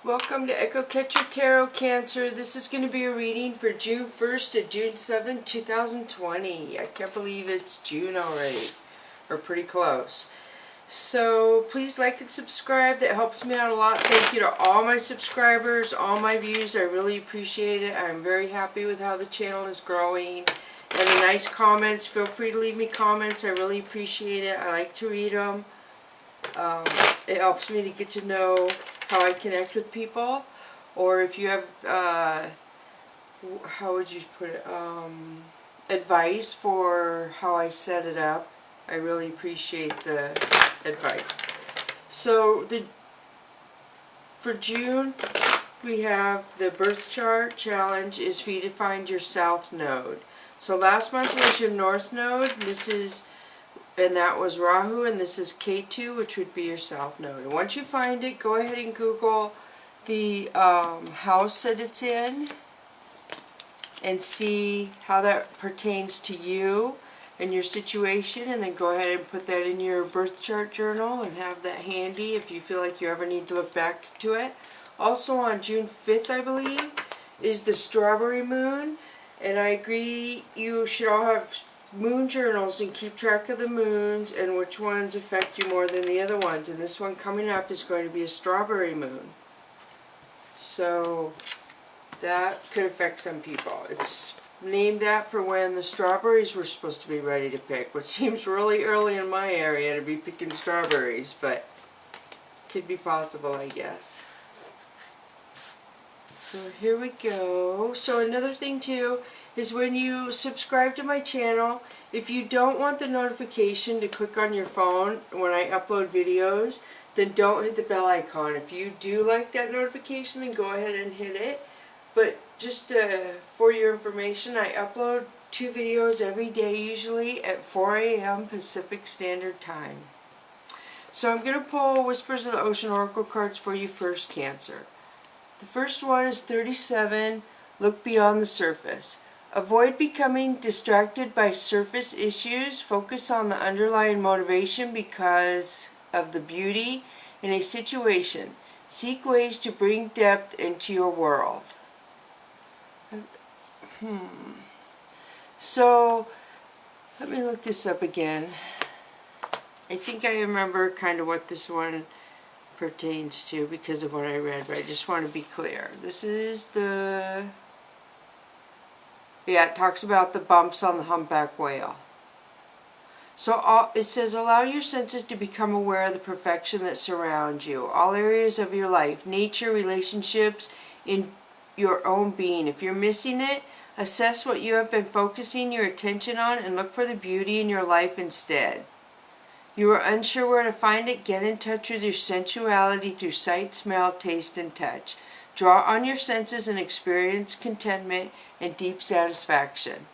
Welcome to Echo Catcher Tarot Cancer. This is going to be a reading for June 1st to June 7th, 2020. I can't believe it's June already. Or pretty close. So please like and subscribe. That helps me out a lot. Thank you to all my subscribers, all my views. I really appreciate it. I'm very happy with how the channel is growing. And the nice comments. Feel free to leave me comments. I really appreciate it. I like to read them. It helps me to get to know how I connect with people, or if you have, how would you put it, advice for how I set it up. I really appreciate the advice. So for June, we have the birth chart challenge is for you to find your south node. So last month was your north node. And that was Rahu, and this is K2, which would be your south node. And once you find it, go ahead and Google the house that it's in and see how that pertains to you and your situation, and then go ahead and put that in your birth chart journal and have that handy if you feel like you ever need to look back to it. Also on June 5th, I believe, is the strawberry moon, and I agree you should all have moon journals and keep track of the moons and which ones affect you more than the other ones. And this one coming up is going to be a strawberry moon. So that could affect some people. It's named that for when the strawberries were supposed to be ready to pick, which seems really early in my area to be picking strawberries, but could be possible, I guess. So here we go. So another thing too is when you subscribe to my channel, if you don't want the notification to click on your phone when I upload videos, then don't hit the bell icon. If you do like that notification, then go ahead and hit it. But just for your information, I upload 2 videos every day, usually at 4 a.m. Pacific Standard Time. So I'm going to pull Whispers of the Ocean Oracle cards for you first, Cancer. The first one is 37, Look Beyond the Surface. Avoid becoming distracted by surface issues. Focus on the underlying motivation because of the beauty in a situation. Seek ways to bring depth into your world. So, let me look this up again. I think I remember kind of what this one pertains to because of what I read, but I just want to be clear. This is the... Yeah, it talks about the bumps on the humpback whale. So it says, allow your senses to become aware of the perfection that surrounds you. All areas of your life, nature, relationships, in your own being. If you're missing it, assess what you have been focusing your attention on and look for the beauty in your life instead. You are unsure where to find it? Get in touch with your sensuality through sight, smell, taste, and touch. Draw on your senses and experience contentment and deep satisfaction.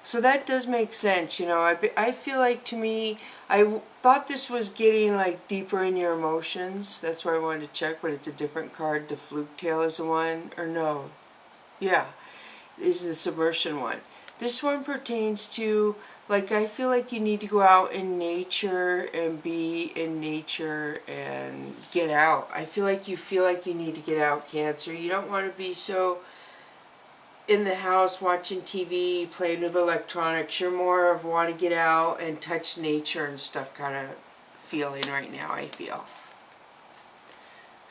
So that does make sense, you know. I feel like, to me, I thought this was getting like deeper in your emotions. That's why I wanted to check, but it's a different card. The fluke tail is the one, or no. Yeah, this is the submersion one. This one pertains to, like, I feel like you need to go out in nature and be in nature and get out. I feel like you need to get out, Cancer. You don't want to be so in the house watching TV, playing with electronics. You're more of want to get out and touch nature and stuff kind of feeling right now, I feel.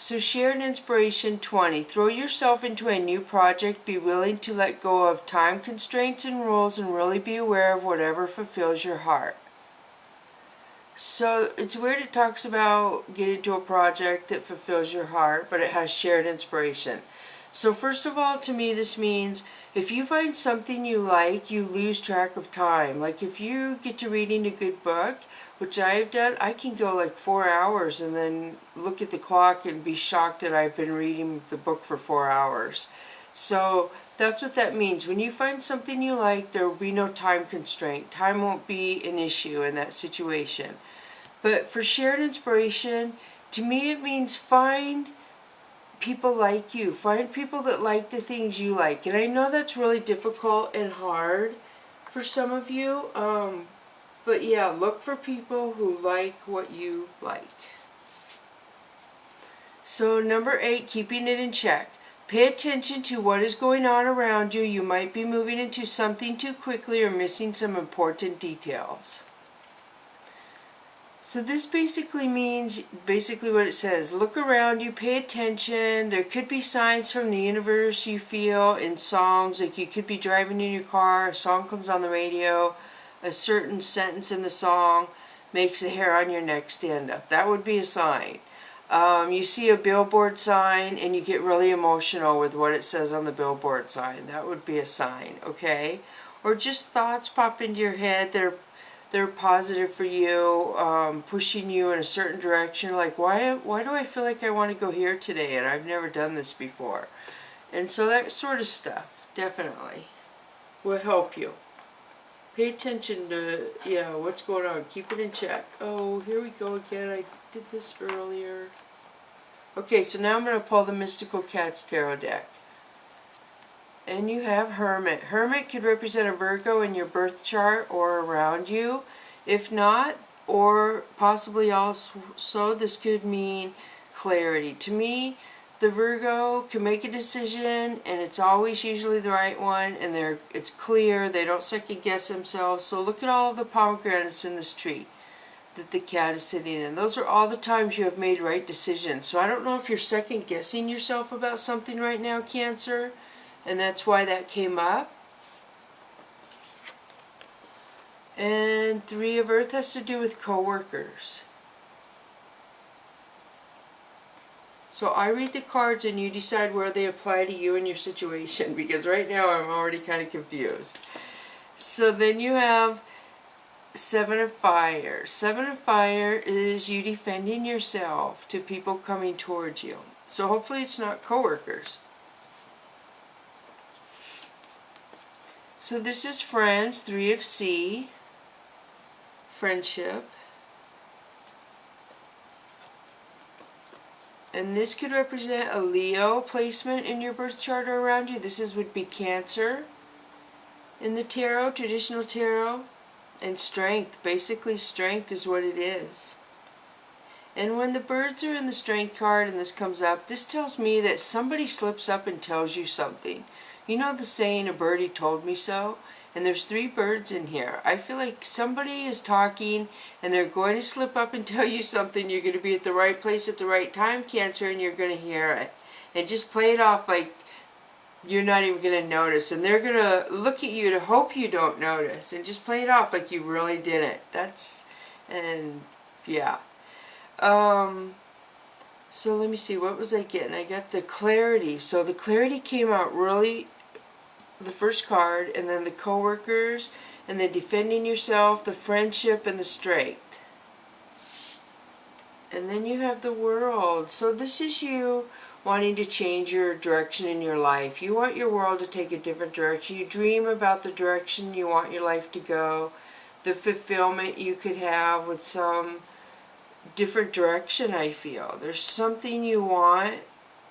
So shared inspiration 20. Throw yourself into a new project. Be willing to let go of time constraints and rules and really be aware of whatever fulfills your heart. So it's weird it talks about get into a project that fulfills your heart, but it has shared inspiration. So first of all, to me this means if you find something you like, you lose track of time. Like if you get to reading a good book, which I've done, I can go like 4 hours and then look at the clock and be shocked that I've been reading the book for 4 hours. So that's what that means. When you find something you like, there will be no time constraint. Time won't be an issue in that situation. But for shared inspiration, to me it means find people like you. Find people that like the things you like. And I know that's really difficult and hard for some of you. But yeah, look for people who like what you like. So number 8, keeping it in check. Pay attention to what is going on around you. You might be moving into something too quickly or missing some important details. So this basically means, what it says, look around you, pay attention. There could be signs from the universe you feel in songs, like you could be driving in your car, a song comes on the radio, a certain sentence in the song makes the hair on your neck stand up. That would be a sign. You see a billboard sign and you get really emotional with what it says on the billboard sign. That would be a sign, okay? Or just thoughts pop into your head. They're positive for you, pushing you in a certain direction. Like, why do I feel like I want to go here today and I've never done this before? And so that sort of stuff definitely will help you. Pay attention to, what's going on. Keep it in check. Oh, here we go again. I did this earlier. Okay, so now I'm going to pull the Mystical Cats Tarot deck. And you have Hermit. Hermit could represent a Virgo in your birth chart or around you. If not, or possibly also, this could mean clarity. To me, the Virgo can make a decision, and it's always usually the right one, and it's clear. They don't second guess themselves. So look at all the pomegranates in this tree that the cat is sitting in. Those are all the times you have made right decisions. So I don't know if you're second guessing yourself about something right now, Cancer, and that's why that came up. And 3 of Earth has to do with co-workers. So I read the cards and you decide where they apply to you and your situation, because right now I'm already kind of confused. So then you have 7 of Fire. 7 of Fire is you defending yourself to people coming towards you. So hopefully it's not coworkers. So this is friends, 3 of Sea, friendship. And this could represent a Leo placement in your birth chart or around you. This would be Cancer in the tarot, traditional tarot. And strength, basically strength is what it is. And when the birds are in the strength card and this comes up, this tells me that somebody slips up and tells you something. You know the saying, a birdie told me so? And there's 3 birds in here. I feel like somebody is talking and they're going to slip up and tell you something. You're going to be at the right place at the right time, Cancer, and you're going to hear it. And just play it off like you're not even going to notice. And they're going to look at you to hope you don't notice. And just play it off like you really didn't. Yeah. So let me see, what was I getting? I got the clarity. So the clarity came out really, the first card, and then the co-workers, and then defending yourself, the friendship, and the strength. And then you have the World. So this is you wanting to change your direction in your life. You want your world to take a different direction. You dream about the direction you want your life to go, the fulfillment you could have with some different direction. I feel there's something you want,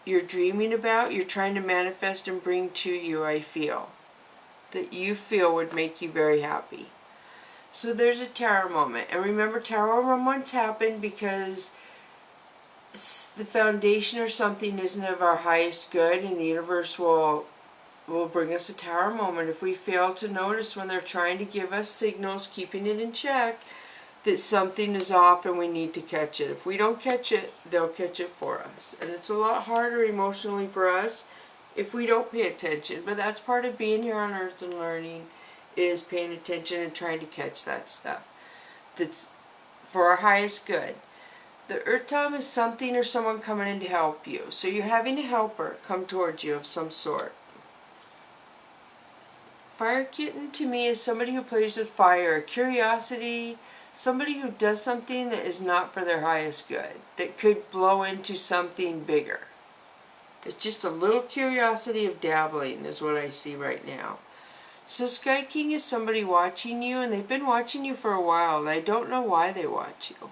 you're dreaming about, you're trying to manifest and bring to you. I feel that you feel would make you very happy. So there's a Tower moment, and remember, Tower moments happen because the foundation or something isn't of our highest good, and the universe will bring us a Tower moment if we fail to notice when they're trying to give us signals, keeping it in check, that something is off and we need to catch it. If we don't catch it, they'll catch it for us. And it's a lot harder emotionally for us if we don't pay attention. But that's part of being here on Earth and learning, is paying attention and trying to catch that stuff that's for our highest good. The Earth Tom is something or someone coming in to help you. So you're having a helper come towards you of some sort. Fire Kitten to me is somebody who plays with fire, curiosity, somebody who does something that is not for their highest good, that could blow into something bigger. It's just a little curiosity of dabbling is what I see right now. So Sky King is somebody watching you, and they've been watching you for a while, and I don't know why they watch you.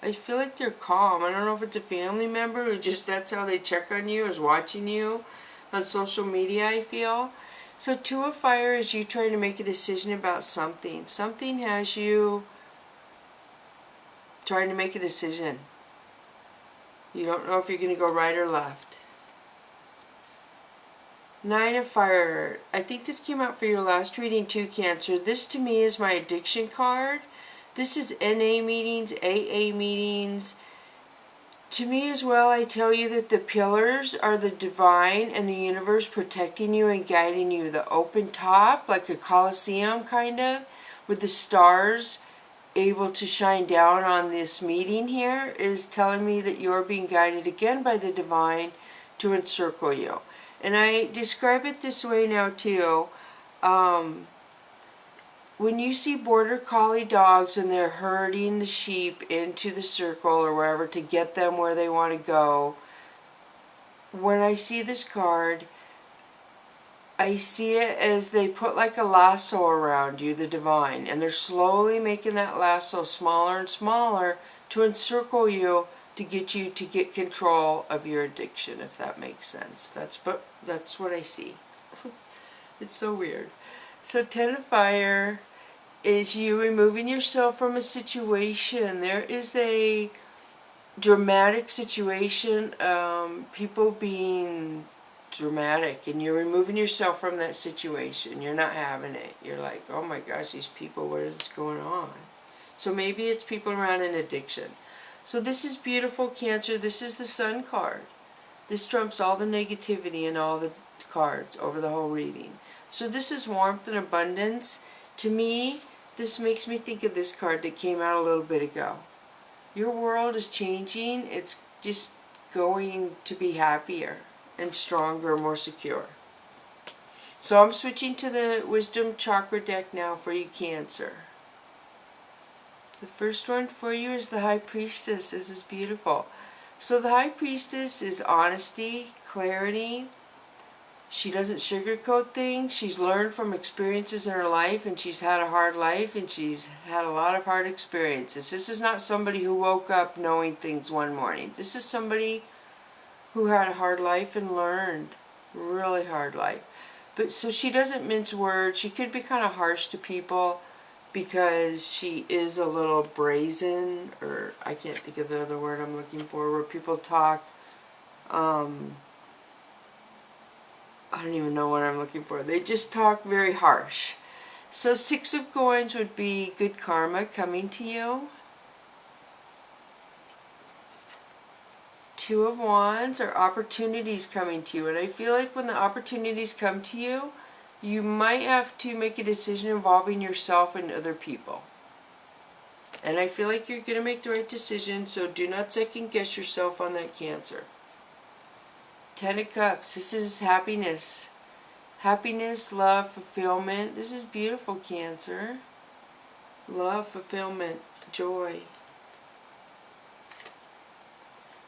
I feel like they're calm. I don't know if it's a family member who just, that's how they check on you, is watching you on social media, I feel. So 2 of Fire is you trying to make a decision about something. Something has you trying to make a decision. You don't know if you're going to go right or left. Nine of Fire. I think this came out for your last reading too, Cancer. This to me is my addiction card. This is NA meetings, AA meetings. To me as well, I tell you that the pillars are the divine and the universe protecting you and guiding you. The open top, like a coliseum kind of, with the stars able to shine down on this meeting here, is telling me that you're being guided again by the divine to encircle you. And I describe it this way now too. When you see border collie dogs and they're herding the sheep into the circle or wherever to get them where they want to go, when I see this card, I see it as they put like a lasso around you, the divine, and they're slowly making that lasso smaller and smaller to encircle you to get control of your addiction, if that makes sense. That's what I see. It's so weird. So 10 of Fire is you removing yourself from a situation. There is a dramatic situation, people being dramatic, and you're removing yourself from that situation. You're not having it. You're like, oh my gosh, these people, what is going on? So maybe it's people around an addiction. So this is beautiful, Cancer. This is the Sun card. This trumps all the negativity in all the cards over the whole reading. So this is warmth and abundance. To me, this makes me think of this card that came out a little bit ago. Your world is changing. It's just going to be happier and stronger, more secure. So I'm switching to the Wisdom Chakra deck now for you, Cancer. The first one for you is the High Priestess. This is beautiful. So the High Priestess is honesty, clarity. She doesn't sugarcoat things. She's learned from experiences in her life, and she's had a hard life, and she's had a lot of hard experiences. This is not somebody who woke up knowing things one morning. This is somebody who had a hard life and learned. Really hard life. But so she doesn't mince words. She could be kind of harsh to people because she is a little brazen, or I can't think of the other word I'm looking for, where people talk, I don't even know what I'm looking for. They just talk very harsh. So 6 of Coins would be good karma coming to you. 2 of Wands are opportunities coming to you. And I feel like when the opportunities come to you, you might have to make a decision involving yourself and other people. And I feel like you're going to make the right decision, so do not second guess yourself on that, Cancer. 10 of Cups. This is happiness. Happiness, love, fulfillment. This is beautiful, Cancer. Love, fulfillment, joy.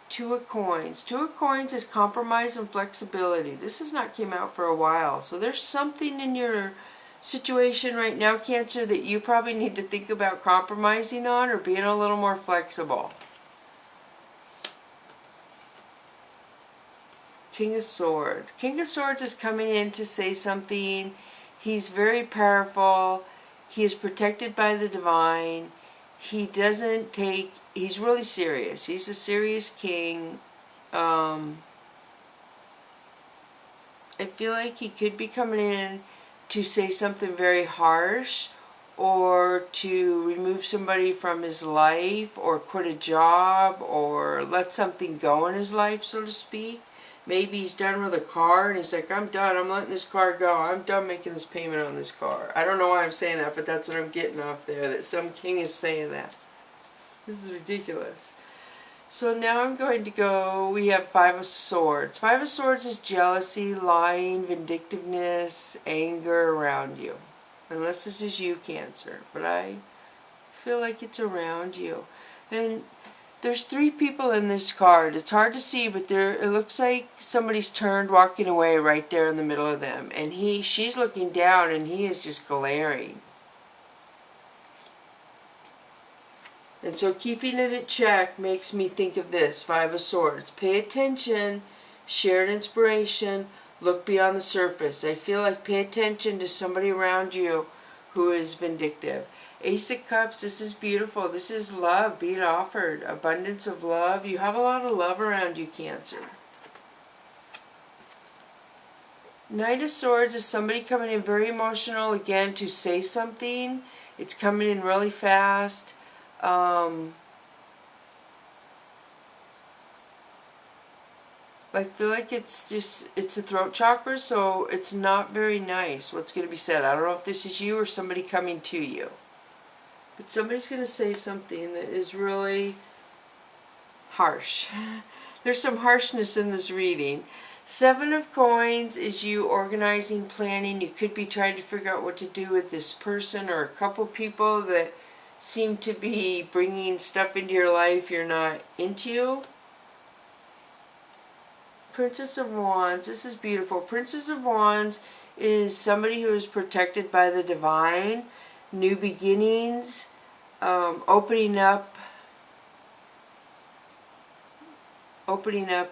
2 of Coins. 2 of Coins is compromise and flexibility. This has not came out for a while. So there's something in your situation right now, Cancer, that you probably need to think about compromising on or being a little more flexible. King of Swords. King of Swords is coming in to say something. He's very powerful. He is protected by the divine. He doesn't take, he's really serious. He's a serious king. I feel like he could be coming in to say something very harsh, or to remove somebody from his life, or quit a job, or let something go in his life, so to speak. Maybe he's done with a car and he's like, I'm done, I'm letting this car go, I'm done making this payment on this car. I don't know why I'm saying that, but that's what I'm getting off there, that some king is saying that. This is ridiculous. So now I'm going to go, we have 5 of Swords. 5 of Swords is jealousy, lying, vindictiveness, anger around you. Unless this is you, Cancer, but I feel like it's around you. And there's 3 people in this card. It's hard to see, but it looks like somebody's turned, walking away right there in the middle of them. And she's looking down, and he is just glaring. And so keeping it at check makes me think of this, 5 of Swords. Pay attention, share an inspiration, look beyond the surface. I feel like pay attention to somebody around you who is vindictive. Ace of Cups, this is beautiful. This is love being offered. Abundance of love. You have a lot of love around you, Cancer. Knight of Swords is somebody coming in very emotional again to say something. It's coming in really fast. I feel like it's a throat chakra, so it's not very nice what's going to be said. I don't know if this is you or somebody coming to you. But somebody's going to say something that is really harsh. There's some harshness in this reading. Seven of Coins is you organizing, planning. You could be trying to figure out what to do with this person or a couple people that seem to be bringing stuff into your life you're not into. Princess of Wands, this is beautiful. Princess of Wands is somebody who is protected by the divine, new beginnings, opening up.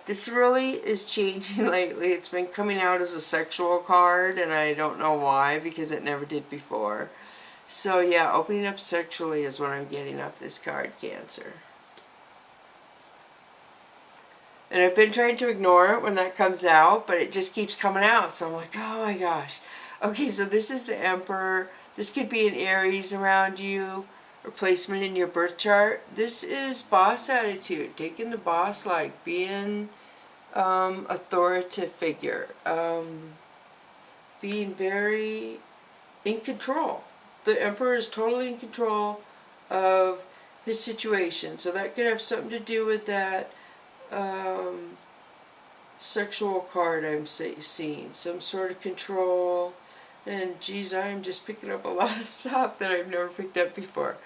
This really is changing lately. It's been coming out as a sexual card, and I don't know why, because it never did before. So yeah, opening up sexually is what I'm getting off this card, Cancer. And I've been trying to ignore it when that comes out, but it just keeps coming out. So I'm like, oh my gosh. Okay, so this is the Emperor. This could be an Aries around you, or placement in your birth chart. This is boss attitude, taking the boss, like being authoritative figure, being very in control. The Emperor is totally in control of his situation. So that could have something to do with that sexual card I'm seeing. Some sort of control. And geez, I'm just picking up a lot of stuff that I've never picked up before.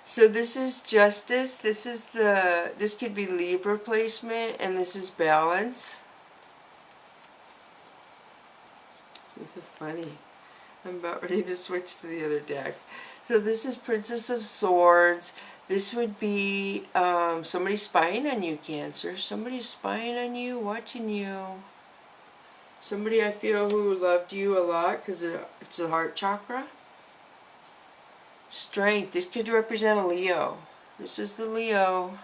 So this is Justice. This could be Libra placement, and this is Balance. This is funny. I'm about ready to switch to the other deck. So this is Princess of Swords. This would be somebody spying on you, Cancer. Somebody's spying on you, watching you. Somebody I feel who loved you a lot because it's the heart chakra. Strength. This could represent a Leo. This is the Leo.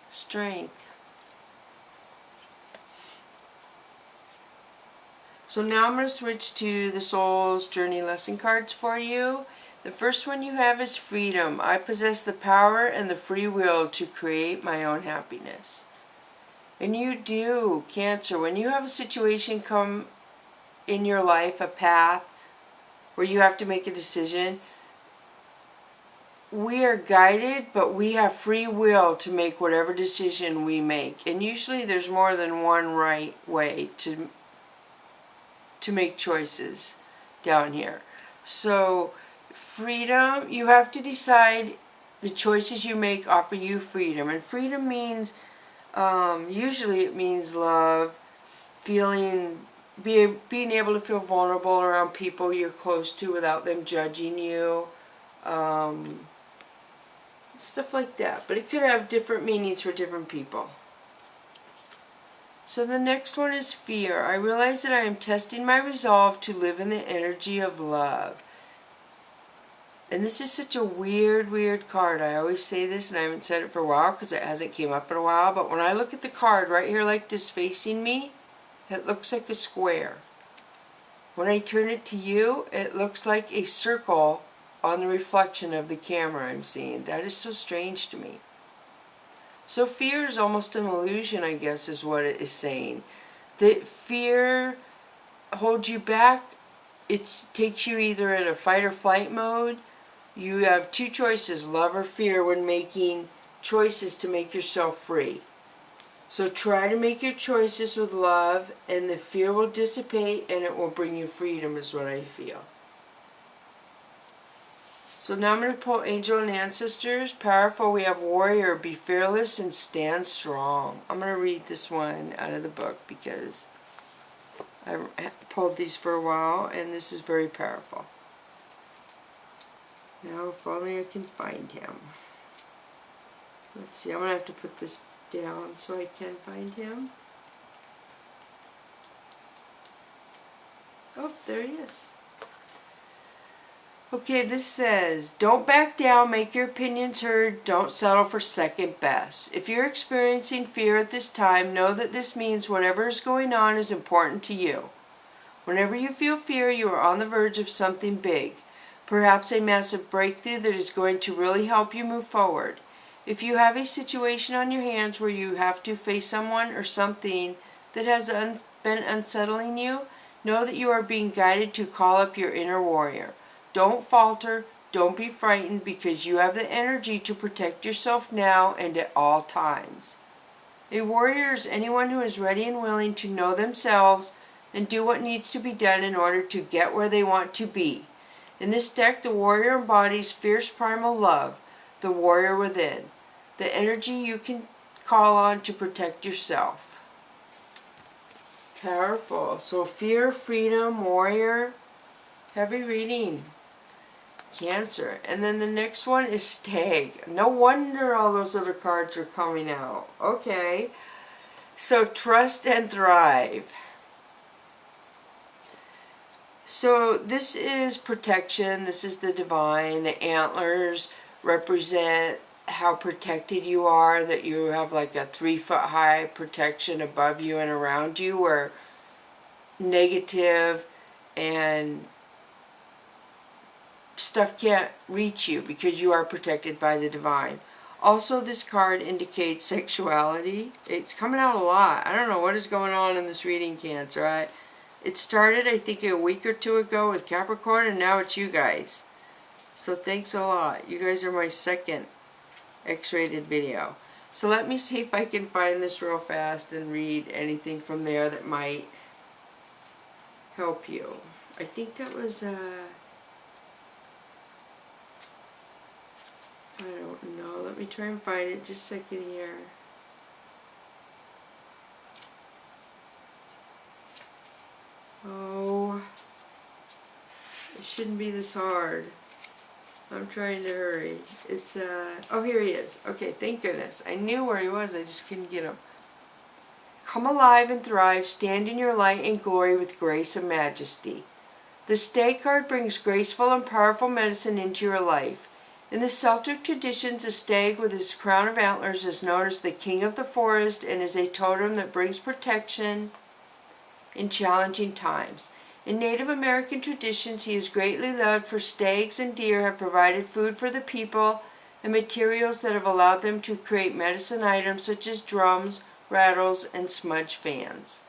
Strength. So now I'm going to switch to the Soul's Journey Lesson cards for you. The first one you have is Freedom. I possess the power and the free will to create my own happiness. And you do, Cancer. When you have a situation come in your life, a path, where you have to make a decision, we are guided, but we have free will to make whatever decision we make. And usually there's more than one right way to make choices down here. So freedom, you have to decide the choices you make offer you freedom. And freedom means, usually it means love, being able to feel vulnerable around people you're close to without them judging you. Stuff like that. But it could have different meanings for different people. So the next one is Fear. I realize that I am testing my resolve to live in the energy of love. And this is such a weird card. I always say this, and I haven't said it for a while because it hasn't came up in a while. But when I look at the card right here like this facing me, it looks like a square. When I turn it to you, it looks like a circle on the reflection of the camera I'm seeing. That is so strange to me. So fear is almost an illusion, I guess, is what it is saying. That fear holds you back. It takes you either in a fight or flight mode. You have two choices, love or fear, when making choices to make yourself free. So try to make your choices with love, and the fear will dissipate, and it will bring you freedom, is what I feel. So now I'm going to pull Angel and Ancestors. Powerful, we have Warrior. Be fearless and stand strong. I'm going to read this one out of the book because I pulled these for a while, and this is very powerful. Now, if only I can find him. Let's see, I'm going to have to put this down so I can find him. Oh, there he is. Okay, this says, don't back down, make your opinions heard, don't settle for second best. If you're experiencing fear at this time, know that this means whatever is going on is important to you. Whenever you feel fear, you are on the verge of something big, perhaps a massive breakthrough that is going to really help you move forward. If you have a situation on your hands where you have to face someone or something that has been unsettling you, know that you are being guided to call up your inner warrior. Don't falter, don't be frightened, because you have the energy to protect yourself now and at all times. A warrior is anyone who is ready and willing to know themselves and do what needs to be done in order to get where they want to be. In this deck, the warrior embodies fierce primal love, the warrior within, the energy you can call on to protect yourself. Powerful. So fear, freedom, warrior, heavy reading. Cancer. And then the next one is Stag. No wonder all those other cards are coming out. Okay. So trust and thrive. So this is protection. This is the divine. The antlers represent how protected you are, that you have like a 3-foot high protection above you and around you, where negative and stuff can't reach you because you are protected by the divine. Also, this card indicates sexuality. It's coming out a lot. I don't know what is going on in this reading, Cancer. It started, I think, a week or two ago with Capricorn, and now it's you guys. So thanks a lot. You guys are my second X-rated video. So let me see if I can find this real fast and read anything from there that might help you. I think that was I don't know. Let me try and find it just a second here. Oh, it shouldn't be this hard. I'm trying to hurry. It's, oh, here he is. Okay, thank goodness. I knew where he was, I just couldn't get him. Come alive and thrive. Stand in your light and glory with grace and majesty. The Stag card brings graceful and powerful medicine into your life. In the Celtic traditions, a stag with his crown of antlers is known as the king of the forest and is a totem that brings protection in challenging times. In Native American traditions, he is greatly loved, for stags and deer have provided food for the people and materials that have allowed them to create medicine items such as drums, rattles, and smudge fans.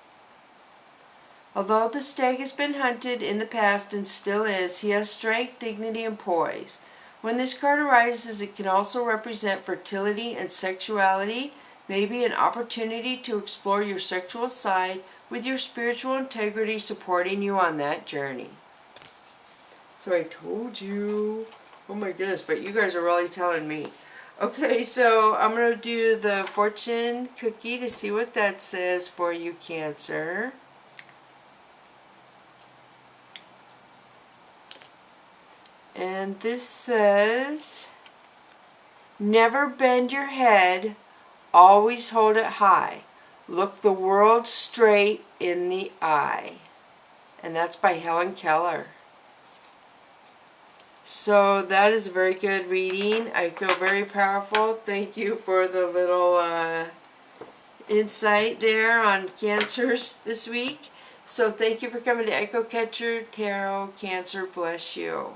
Although the stag has been hunted in the past and still is, he has strength, dignity, and poise. When this card arises, it can also represent fertility and sexuality, maybe an opportunity to explore your sexual side, with your spiritual integrity supporting you on that journey. So I told you. Oh my goodness, but you guys are really telling me. Okay, so I'm going to do the fortune cookie to see what that says for you, Cancer. And this says, never bend your head, always hold it high. Look the world straight in the eye. And that's by Helen Keller. So that is a very good reading. I feel very powerful. Thank you for the little insight there on cancers this week. So thank you for coming to Echo Catcher Tarot. Cancer, bless you.